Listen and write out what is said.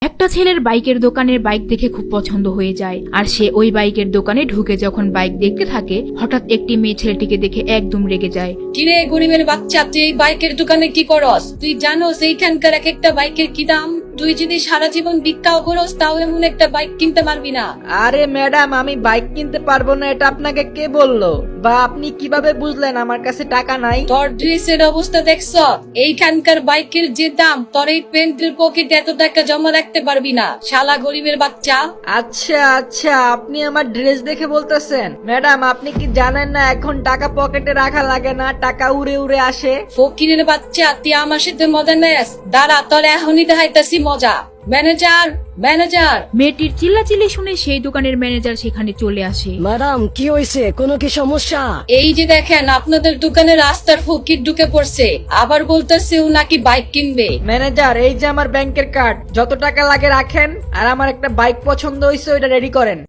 একটা ছেলের বাইকের দোকানের বাইক দেখে খুব পছন্দ হয়ে যায়, আর সে ওই বাইকের দোকানে ঢুকে যখন বাইক দেখতে থাকে, হঠাৎ একটি মেয়ে ছেলেটিকে দেখে একদম রেগে যায়। কিরে গরিবের বাচ্চা, তুই এই বাইকের দোকানে কি করস? তুই জানোস এইখানকার এক একটা বাইকের কি দাম? তুই যদি সারা জীবন ভিক্ষাও করস তাও এমন একটা বাইক কিনতে পারবি না। আরে ম্যাডাম, আমি বাইক কিনতে পারবো না এটা আপনাকে কে বললো? বা আপনি কিভাবে বুঝলেন আমার কাছে টাকা নাই? তোর ড্রেসের অবস্থা দেখছ? এইখানকার বাইকের যে দাম, তোর এই প্যান্টের পকেটে এত টাকা জমা রাখতে পারবি না, শালা গরিবের বাচ্চা। আচ্ছা আচ্ছা, আপনি আমার ড্রেস দেখে বলতেছেন? ম্যাডাম, আপনি কি জানেন না এখন টাকা পকেটে রাখা লাগে না, টাকা উড়ে উড়ে আসে? ফকিরের বাচ্চা, তুই আমার সাথে মজা নেস? দাঁড়া, তোর এখনই দেখাইতাছি মজা। Manager, manager. মেয়েটির চিল্লাচিল্লি শুনে সেই দোকানের ম্যানেজার সেখানে চলে আসে। ম্যাডাম, কি হয়েছে? কোনো কি সমস্যা? এই যে দেখেন, আপনাদের দোকানে রাস্তার ফকির ঢুকে পড়ছে, আবার বলতেছে ও নাকি বাইক কিনবে। ম্যানেজার, এই যে আমার ব্যাংকের কার্ড, যত টাকা লাগে রাখেন, আর আমার একটা বাইক পছন্দ হয়েছে ওইটা রেডি করেন।